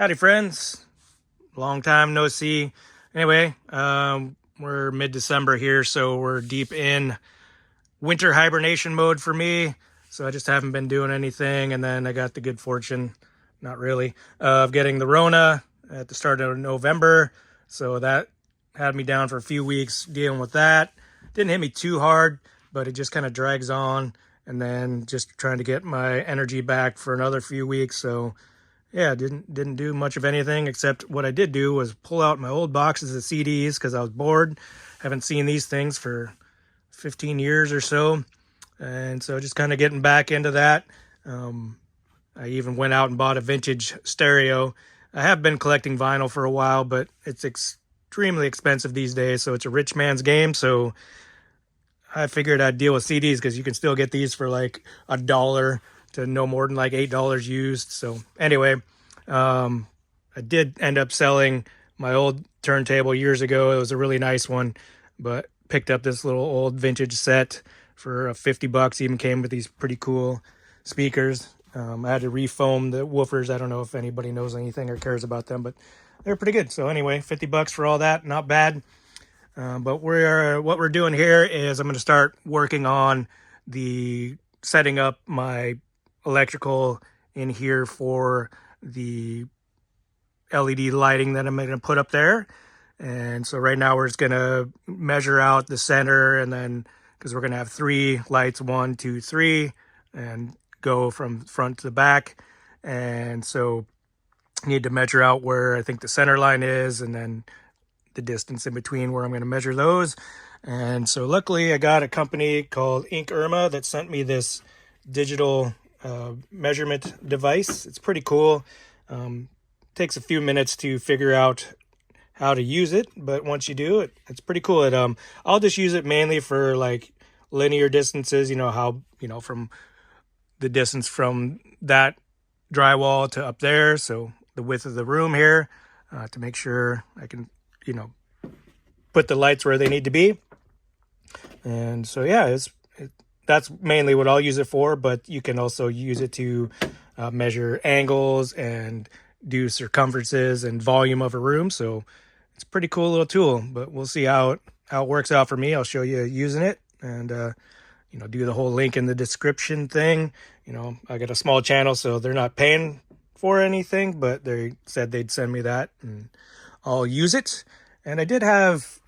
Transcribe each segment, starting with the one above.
Howdy, friends. Long time no see. Anyway, we're mid-December here, so we're deep in winter hibernation mode for me. So I just haven't been doing anything, and then I got the good fortune, not really, of getting the Rona at the start of November. So that had me down for a few weeks dealing with that. Didn't hit me too hard, but it just kind of drags on, and then just trying to get my energy back for another few weeks. So yeah, didn't do much of anything, except what I did do was pull out my old boxes of CDs because I was bored. Haven't seen these things for 15 years or so. And so just kind of getting back into that. I even went out and bought a vintage stereo. I have been collecting vinyl for a while, but it's extremely expensive these days. So it's a rich man's game. So I figured I'd deal with CDs because you can still get these for like $1 to no more than like $8 used. So anyway, I did end up selling my old turntable years ago. It was a really nice one, but picked up this little old vintage set for $50. Even came with these pretty cool speakers. I had to refoam the woofers. I don't know if anybody knows anything or cares about them, but they're pretty good. So anyway, $50 for all that, not bad. But what we're doing here is I'm going to start working on the setting up my electrical in here for the LED lighting that I'm going to put up there. And so right now we're just going to measure out the center, and then because we're going to have 3 lights, 1, 2, 3, and go from front to the back. And so I need to measure out where I think the center line is, and then the distance in between where I'm going to measure those. And so luckily I got a company called inkerma that sent me this digital measurement device. It's pretty cool. Takes a few minutes to figure out how to use it, but once you do it, it's pretty cool. I'll just use it mainly for like linear distances, from the distance from that drywall to up there, so the width of the room here, to make sure I can put the lights where they need to be. And so yeah, that's mainly what I'll use it for, but you can also use it to measure angles and do circumferences and volume of a room. So it's a pretty cool little tool, but we'll see how it works out for me. I'll show you using it, and do the whole link in the description thing. I got a small channel, so they're not paying for anything, but they said they'd send me that and I'll use it. And I did have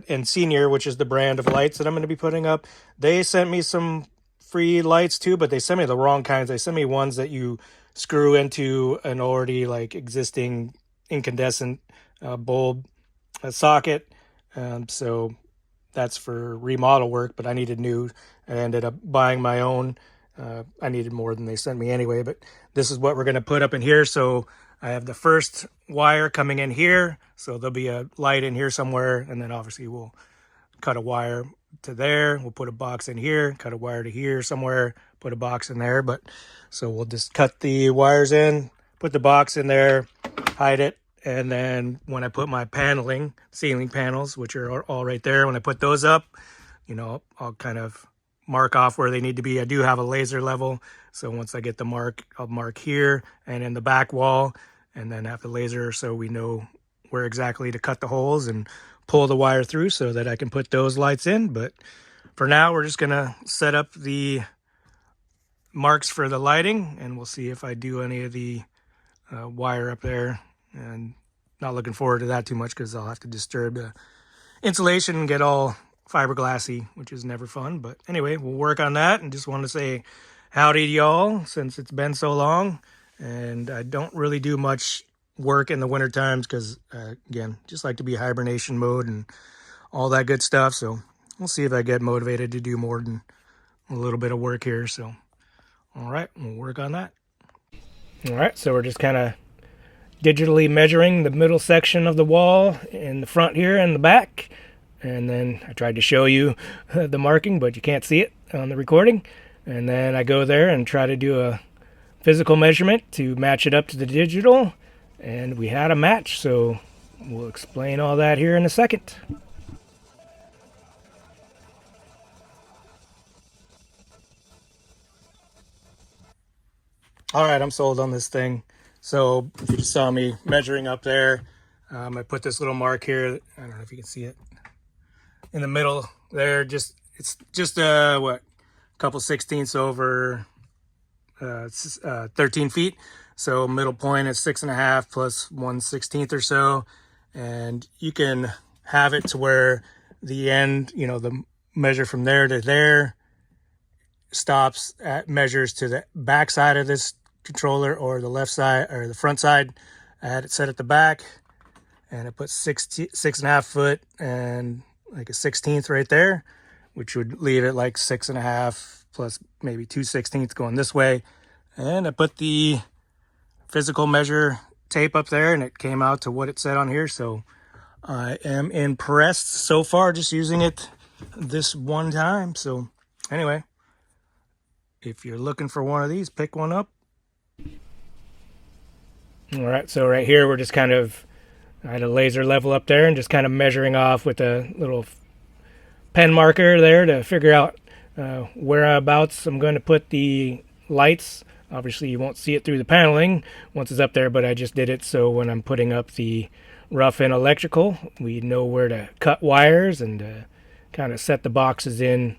in Senior, which is the brand of lights that I'm going to be putting up, they sent me some free lights too, but they sent me the wrong kinds. They sent me ones that you screw into an already like existing incandescent bulb socket. So that's for remodel work, but I needed new. I ended up buying my own. I needed more than they sent me anyway, but this is what we're going to put up in here. So I have the first wire coming in here, so there'll be a light in here somewhere, and then obviously we'll cut a wire to there. We'll put a box in here, cut a wire to here somewhere, put a box in there. But so we'll just cut the wires in, put the box in there, hide it, and then when I put my ceiling panels, which are all right there, when I put those up, I'll kind of mark off where they need to be. I do have a laser level, so once I get the mark, I'll mark here and in the back wall, and then have the laser so we know where exactly to cut the holes and pull the wire through so that I can put those lights in. But for now, we're just gonna set up the marks for the lighting, and we'll see if I do any of the wire up there. And not looking forward to that too much because I'll have to disturb the insulation and get all fiberglassy, which is never fun. But anyway, we'll work on that, and just want to say howdy to y'all since it's been so long. And I don't really do much work in the winter times because again, just like to be hibernation mode and all that good stuff. So we'll see if I get motivated to do more than a little bit of work here. So all right, we'll work on that. All right, so we're just kind of digitally measuring the middle section of the wall in the front here and the back. And then I tried to show you the marking, but you can't see it on the recording. And then I go there and try to do a physical measurement to match it up to the digital. And we had a match, so we'll explain all that here in a second. All right, I'm sold on this thing. So you just saw me measuring up there. I put this little mark here. I don't know if you can see it in the middle there. It's just what, a couple sixteenths over 13 feet. So middle point is 6.5 plus 1/16 or so. And you can have it to where the end, the measure from there to there stops at measures to the back side of this controller or the left side or the front side. I had it set at the back, and I put 6.5 foot and like a 16th right there, which would leave it like 6.5 plus maybe 2/16 going this way. And I put the physical measure tape up there, and it came out to what it said on here. So I am impressed so far just using it this one time. So anyway, if you're looking for one of these, pick one up. All right, so right here we're just kind of, I had a laser level up there and just kind of measuring off with a little pen marker there to figure out whereabouts I'm going to put the lights. Obviously you won't see it through the paneling once it's up there, but I just did it so when I'm putting up the rough-in electrical, we know where to cut wires and kind of set the boxes in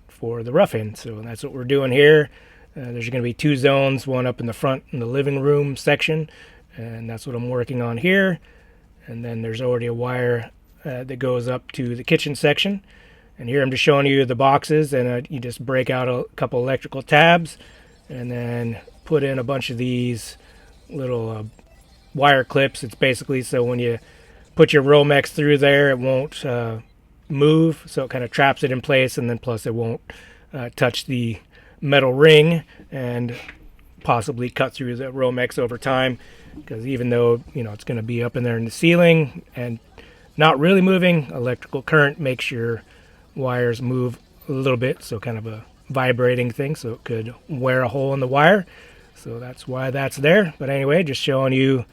for the rough-in. So that's what we're doing here. There's going to be two zones, one up in the front in the living room section, and that's what I'm working on here. And then there's already a wire that goes up to the kitchen section. And here I'm just showing you the boxes, and you just break out a couple electrical tabs and then put in a bunch of these little wire clips. It's basically so when you put your Romex through there, it won't move, so it kind of traps it in place, and then plus it won't touch the metal ring and possibly cut through the Romex over time, because even though it's going to be up in there in the ceiling and not really moving, electrical current makes your wires move a little bit, so kind of a vibrating thing, so it could wear a hole in the wire. So that's why that's there. But anyway, just showing you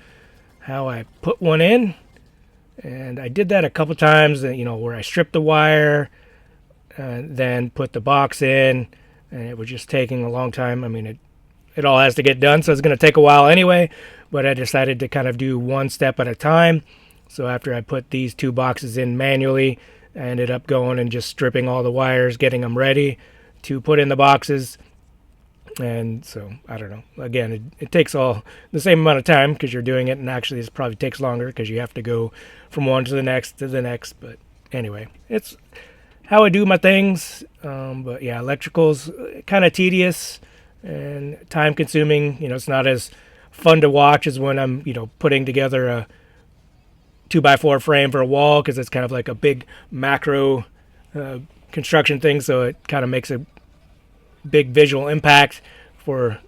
how I put one in. And I did that a couple times, where I stripped the wire, then put the box in, and it was just taking a long time. I mean, it all has to get done, so it's going to take a while anyway, but I decided to kind of do one step at a time. So after I put these two boxes in manually, I ended up going and just stripping all the wires, getting them ready to put in the boxes. And so, I don't know. Again, it takes all the same amount of time because you're doing it, and actually this probably takes longer because you have to go from one to the next to the next. But anyway, it's how I do my things. But yeah, electrical's kind of tedious and time consuming. It's not as fun to watch as when I'm, putting together a 2x4 frame for a wall, because it's kind of like a big macro construction thing, so it kind of makes a big visual impact for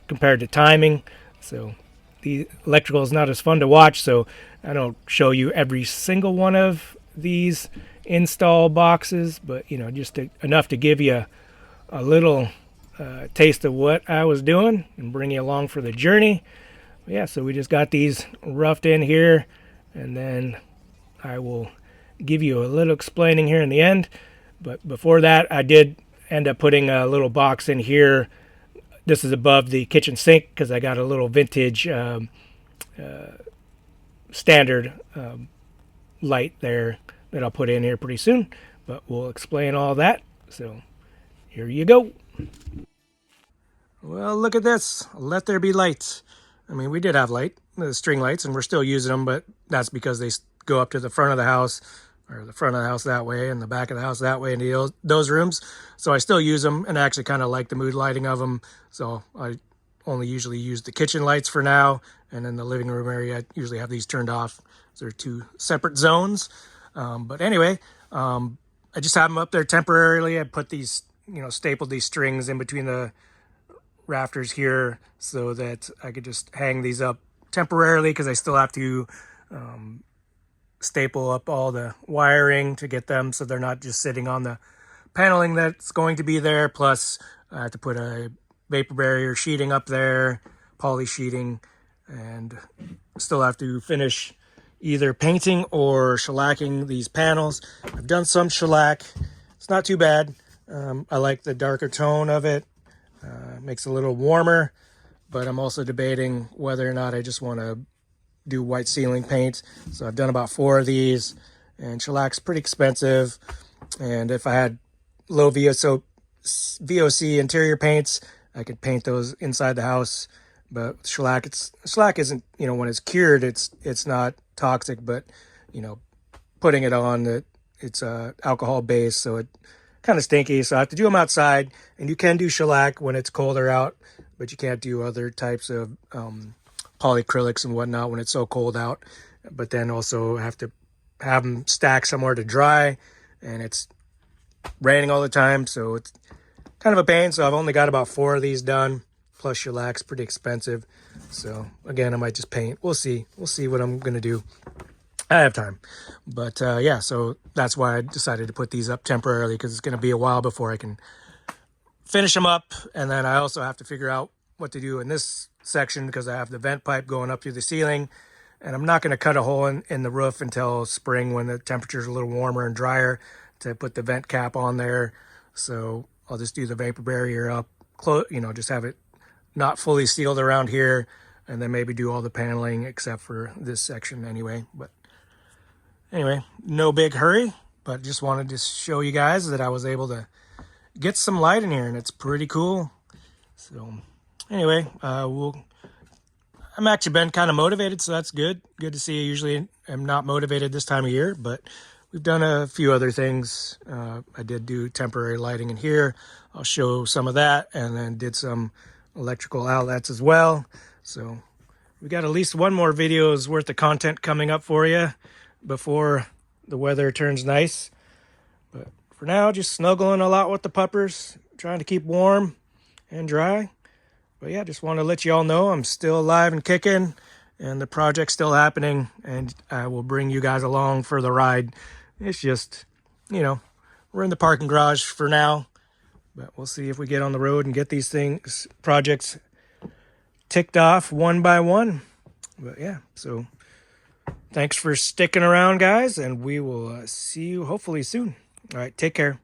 compared to timing. So the electrical is not as fun to watch, so I don't show you every single one of these install boxes, but just enough to give you a little taste of what I was doing and bring you along for the journey. But yeah, so we just got these roughed in here, and then I will give you a little explaining here in the end. But before that, I did end up putting a little box in here. This is above the kitchen sink because I got a little vintage standard light there that I'll put in here pretty soon. But we'll explain all that. So here you go. Well, look at this. Let there be light. I mean, we did have light, the string lights, and we're still using them, but that's because they go up to the front of the house, or the front of the house that way, and the back of the house that way into those rooms. So I still use them, and I actually kind of like the mood lighting of them. So I only usually use the kitchen lights for now, and in the living room area, I usually have these turned off. So they're two separate zones. But anyway, I just have them up there temporarily. I put these, stapled these strings in between the rafters here so that I could just hang these up temporarily, because I still have to staple up all the wiring to get them so they're not just sitting on the paneling that's going to be there. Plus I have to put a vapor barrier sheeting up there, poly sheeting, and still have to finish either painting or shellacking these panels. I've done some shellac. It's not too bad. I like the darker tone of it. Makes it a little warmer, but I'm also debating whether or not I just want to do white ceiling paint. So I've done about 4 of these, and shellac's pretty expensive. And if I had low VOC interior paints, I could paint those inside the house. But shellac isn't, you know, when it's cured, it's not toxic, but, you know, putting it on, it's alcohol based, so it kind of stinky. So I have to do them outside, and you can do shellac when it's colder out, but you can't do other types of polyacrylics and whatnot when it's so cold out. But then also have to have them stacked somewhere to dry, and it's raining all the time, so it's kind of a pain. So I've only got about 4 of these done, plus shellac's pretty expensive. So again, I might just paint. We'll see what I'm gonna do. I have time, but yeah, so that's why I decided to put these up temporarily, because it's gonna be a while before I can finish them up. And then I also have to figure out what to do in this section, because I have the vent pipe going up through the ceiling, and I'm not going to cut a hole in the roof until spring, when the temperature's a little warmer and drier, to put the vent cap on there. So I'll just do the vapor barrier up, you know, just have it not fully sealed around here, and then maybe do all the paneling except for this section anyway. But anyway, no big hurry, but just wanted to show you guys that I was able to get some light in here, and it's pretty cool. So anyway, I'm actually been kind of motivated, so that's good. Good to see. I usually am not motivated this time of year, but we've done a few other things. I did do temporary lighting in here. I'll show some of that, and then did some electrical outlets as well. So we got at least one more video's worth of content coming up for you before the weather turns nice. But for now, just snuggling a lot with the puppers, trying to keep warm and dry. But yeah, just want to let you all know I'm still alive and kicking, and the project's still happening, and I will bring you guys along for the ride. It's just, you know, we're in the parking garage for now, but we'll see if we get on the road and get these projects ticked off one by one. But yeah, so thanks for sticking around, guys, and we will see you hopefully soon. All right, take care.